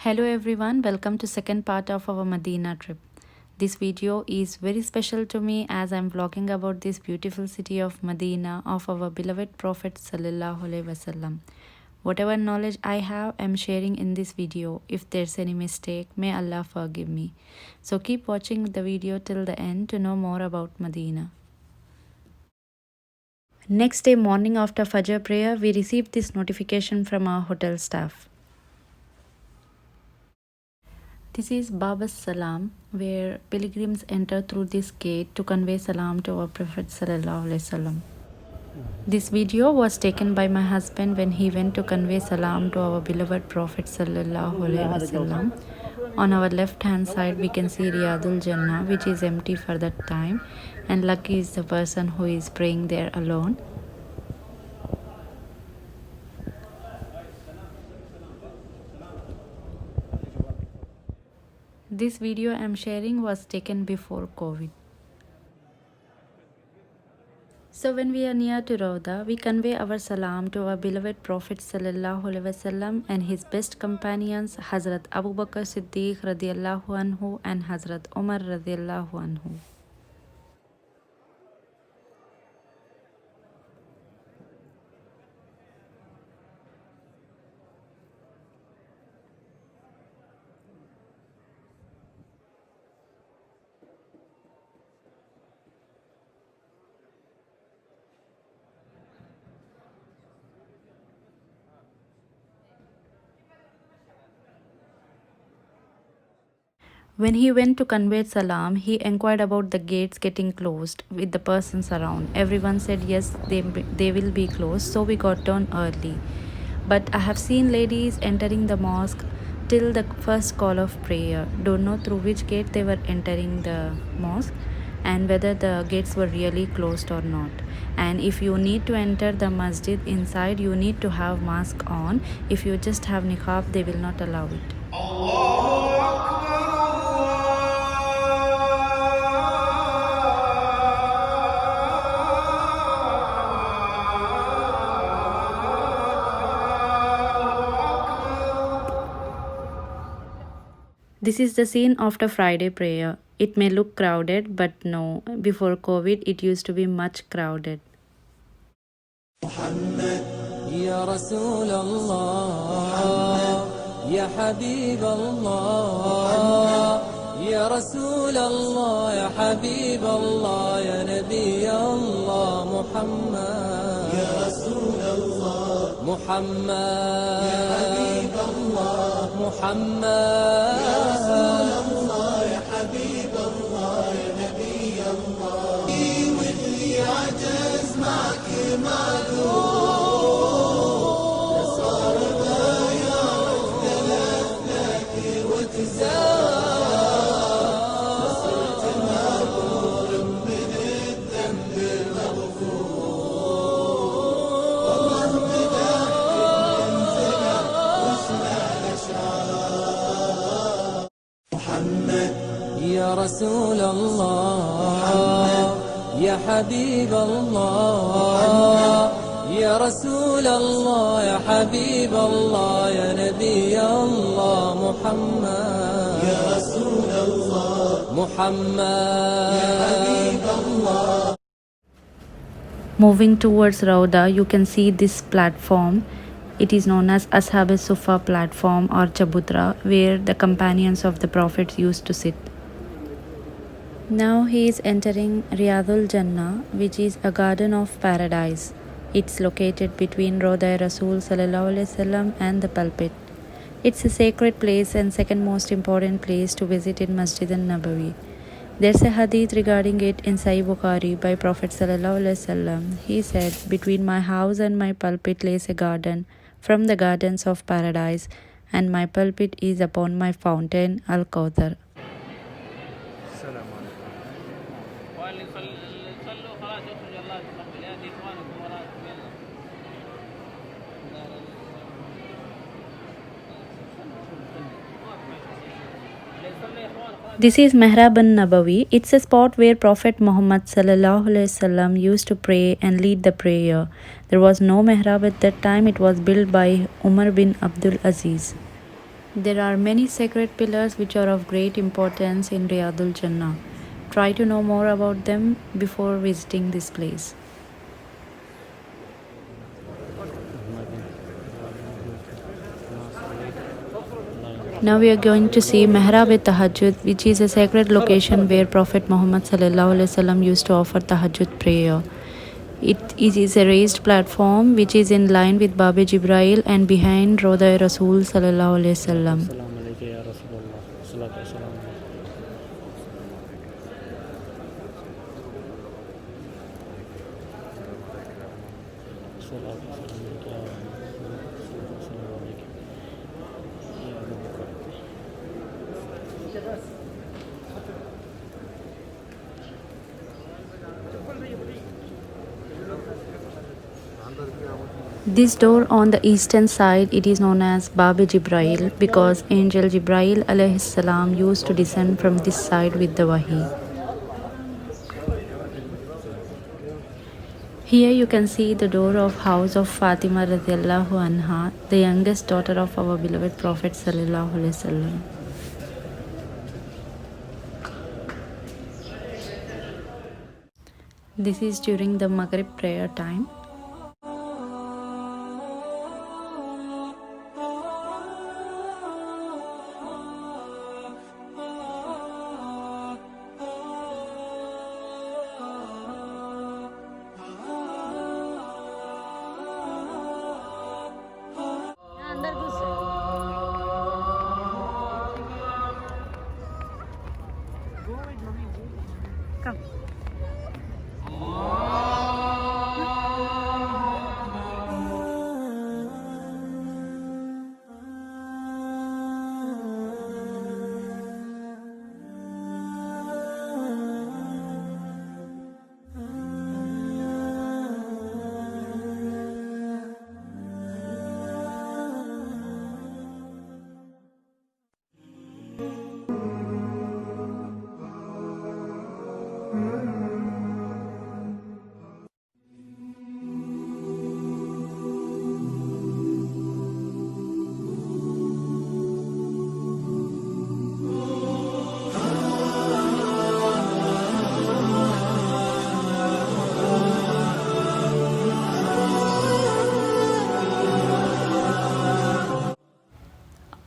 Hello everyone, welcome to second part of our Medina trip. This video is very special to me as I'm vlogging about this beautiful city of Medina of our beloved Prophet Sallallahu Alaihi Wasallam. Whatever knowledge I have, I'm sharing in this video. If there's any mistake, may Allah forgive me. So keep watching the video till the end to know more about Medina. Next day morning after Fajr prayer, we received this notification from our hotel staff. This is Bab Salam, where pilgrims enter through this gate to convey salam to our Prophet Sallallahu Alaihi Wasallam. This video was taken by my husband when he went to convey salam to our beloved Prophet Sallallahu Alaihi Wasallam. On our left hand side we can see Riyadul Jannah, which is empty for that time, and lucky is the person who is praying there alone. This video I am sharing was taken before COVID. So when we are near to Rauda, we convey our salam to our beloved Prophet Sallallahu Alaihi Wasallam and his best companions Hazrat Abu Bakr Siddiq radiallahu anhu and Hazrat Umar radiallahu anhu. When he went to convey salam, he inquired about the gates getting closed with the persons around. Everyone said yes, they will be closed, so we got down early. But I have seen ladies entering the mosque till the first call of prayer. Don't know through which gate they were entering the mosque and whether the gates were really closed or not. And if you need to enter the masjid inside, you need to have mask on. If you just have niqab, they will not allow it. This is the scene after Friday prayer. It may look crowded, but no, before COVID it used to be much crowded. محمد يا رسول الله يا حبيب الله يا رسول الله يا حبيب الله يا نبي الله محمد يا رسول الله محمد يا حبيب الله محمد يا رسول الله يا حبيب الله يا نبي الله واللي عجز معك معذور صار ضايع اختلف لك وتزار صرت مغفور من الذنب مغفور والله مدحك منزله واسمع الاشعار محمد يا رسول الله يا حبيب الله يا رسول الله يا حبيب الله يا نبي الله محمد يا رسول الله محمد يا حبيب الله. Moving towards Rauda, you can see this platform. It is known as Ashab Sufa platform or Chabutra, where the companions of the Prophet used to sit. Now he is entering Riyadul Jannah, which is a garden of paradise. It's located between Rauda Rasul Sallallahu Alaihi Wasallam and the pulpit. It's a sacred place and second most important place to visit in Masjid al-Nabawi. There's a hadith regarding it in Sahih Bukhari by Prophet Sallallahu Alaihi Wasallam. He said, "Between my house and my pulpit lays a garden from the gardens of paradise, and my pulpit is upon my fountain, Al-Kawthar." This is Mehrab an-Nabawi. It's a spot where Prophet Muhammad sallallahu alaihi wasallam used to pray and lead the prayer. There was no mehrab at that time. It was built by Umar bin Abdul Aziz. There are many sacred pillars which are of great importance in Riyadul Jannah. Try to know more about them before visiting this place. Now we are going to see Mihrab-e-Tahajjud, which is a sacred location where Prophet Muhammad ﷺ used to offer Tahajjud prayer. It is a raised platform which is in line with Bab-e Jibrail and behind Roda Rasul ﷺ. This door on the eastern side, it is known as Bab-e Jibrail because Angel Jibrail alayhi salam used to descend from this side with the Wahi. Here you can see the door of house of Fatima radiallahu anha, the youngest daughter of our beloved Prophet sallallahu alaihi wasallam. This is during the Maghrib prayer time.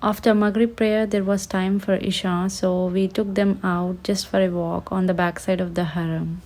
After Maghrib prayer, there was time for Isha, so we took them out just for a walk on the backside of the Haram.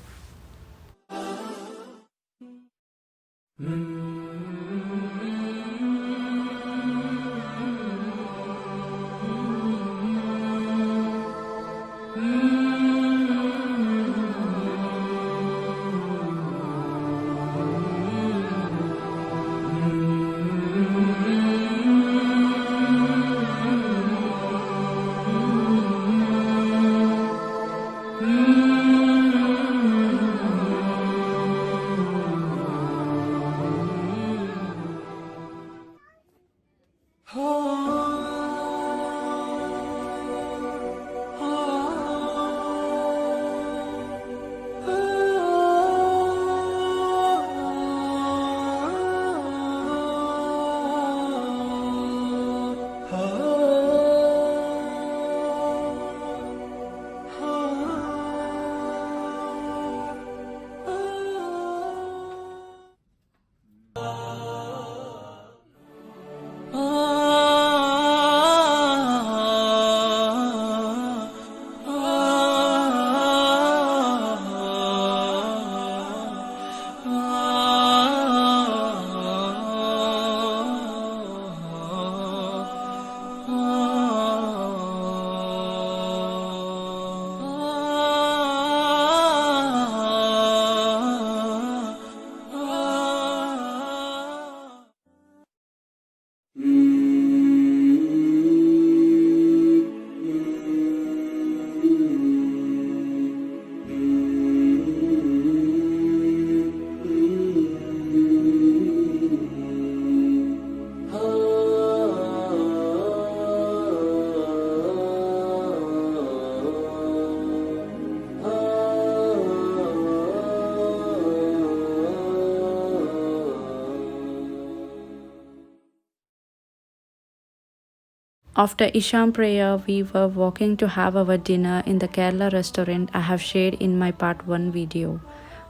After Isham prayer, we were walking to have our dinner in the Kerala restaurant I have shared in my part 1 video.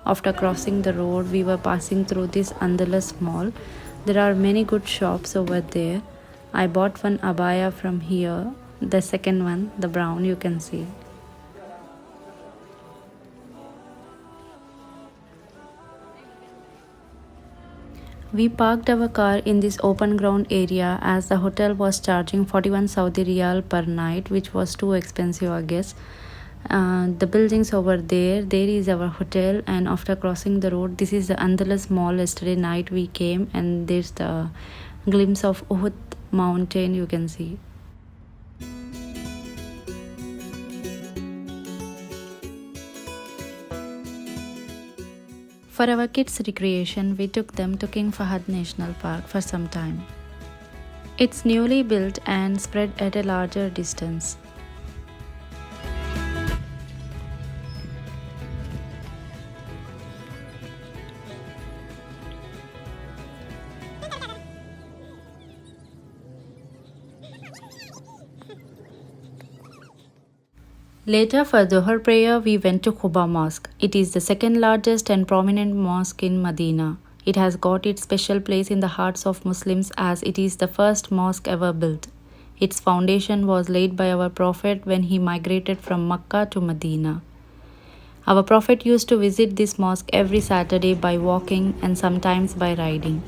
After crossing the road, we were passing through this Andalus mall. There are many good shops over there. I bought one abaya from here, the second one, the brown, you can see. We parked our car in this open ground area as the hotel was charging 41 Saudi Riyal per night, which was too expensive, I guess. The buildings over there is our hotel, and after crossing the road, this is the Andalus mall. Yesterday night we came, and there's the glimpse of Uhud mountain, you can see. For our kids' recreation, we took them to King Fahad National Park for some time. It's newly built and spread at a larger distance. Later, for Dhuhr prayer, we went to Quba Mosque. It is the second largest and prominent mosque in Medina. It has got its special place in the hearts of Muslims as it is the first mosque ever built. Its foundation was laid by our Prophet when he migrated from Mecca to Medina. Our Prophet used to visit this mosque every Saturday by walking and sometimes by riding.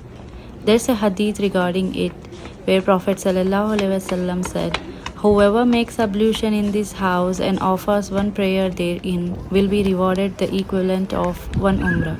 There's a hadith regarding it where Prophet ﷺ said, "Whoever makes ablution in this house and offers one prayer therein will be rewarded the equivalent of one umrah."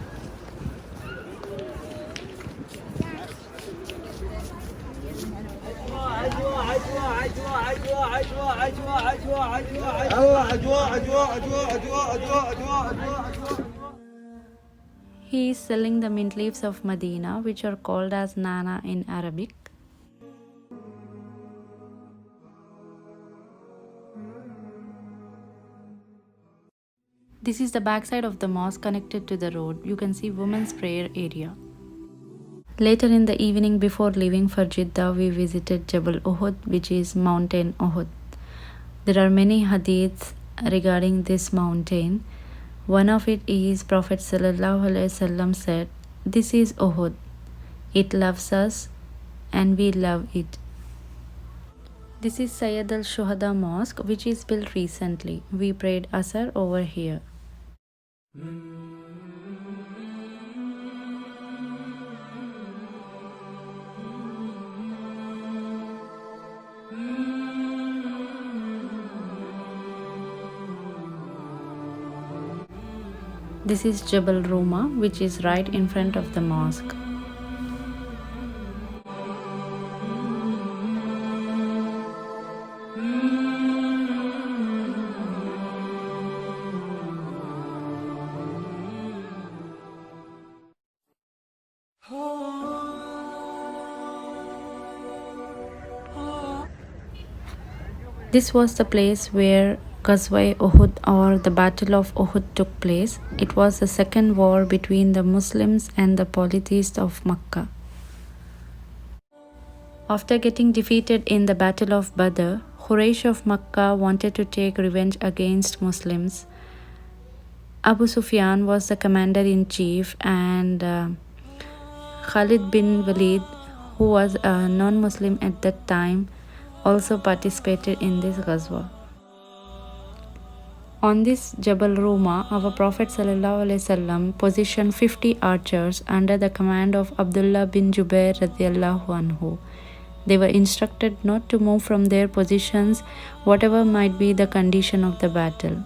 He is selling the mint leaves of Medina, which are called as nana in Arabic. This is the backside of the mosque connected to the road. You can see women's prayer area. Later in the evening, before leaving for Jeddah, we visited Jabal Uhud, which is Mountain Uhud. There are many hadiths regarding this mountain. One of it is Prophet ﷺ said, "This is Uhud. It loves us and we love it." This is Sayyid al-Shuhada Mosque, which is built recently. We prayed Asr over here. This is Jabal Ruma, which is right in front of the mosque. This was the place where Ghazwa Uhud or the Battle of Uhud took place. It was the second war between the Muslims and the polytheists of Makkah. After getting defeated in the Battle of Badr, Quraysh of Makkah wanted to take revenge against Muslims. Abu Sufyan was the commander-in-chief, and Khalid bin Walid, who was a non-Muslim at that time, also participated in this Ghazwa. On this Jabal Ruma, our Prophet ﷺ positioned 50 archers under the command of Abdullah bin Jubair radiyallahu anhu. They were instructed not to move from their positions, whatever might be the condition of the battle.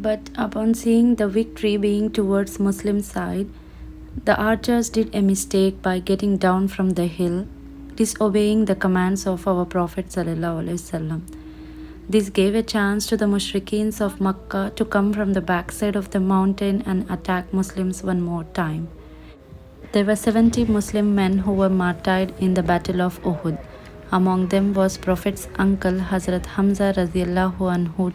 But upon seeing the victory being towards Muslim side, the archers did a mistake by getting down from the hill, disobeying the commands of our Prophet ﷺ. This gave a chance to the mushrikeens of Makkah to come from the backside of the mountain and attack Muslims one more time. There were 70 Muslim men who were martyred in the Battle of Uhud. Among them was Prophet's uncle Hazrat Hamza radiyallahu anhu.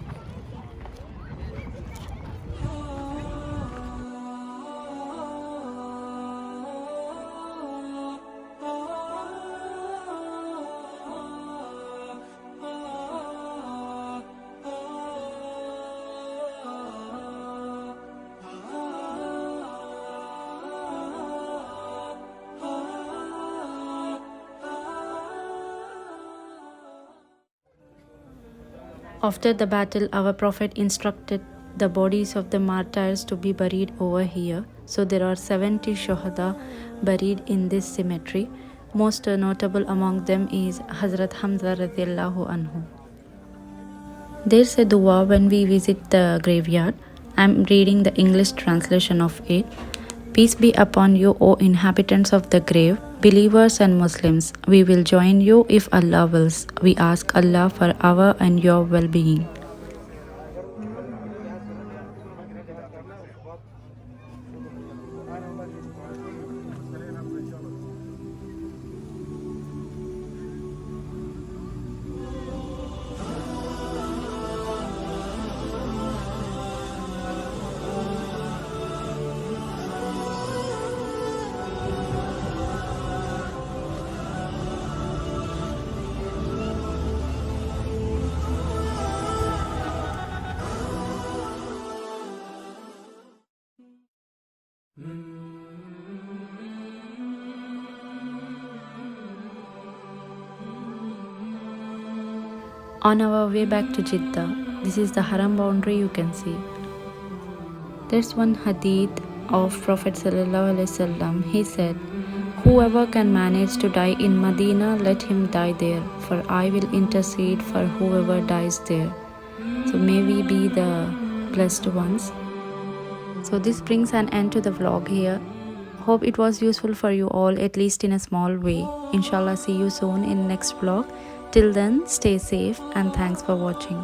After the battle, our Prophet instructed the bodies of the martyrs to be buried over here. So there are 70 Shuhada buried in this cemetery. Most notable among them is Hazrat Hamza radiallahu anhu. There's a dua when we visit the graveyard. I'm reading the English translation of it. Peace be upon you, O inhabitants of the grave, believers and Muslims. We will join you if Allah wills. We ask Allah for our and your well-being. On our way back to Jeddah, this is the Haram boundary you can see. There's one hadith of Prophet ﷺ. He said, "Whoever can manage to die in Medina, let him die there, for I will intercede for whoever dies there." So may we be the blessed ones. So this brings an end to the vlog here. Hope it was useful for you all, at least in a small way. Inshallah, see you soon in next vlog. Till then, stay safe and thanks for watching.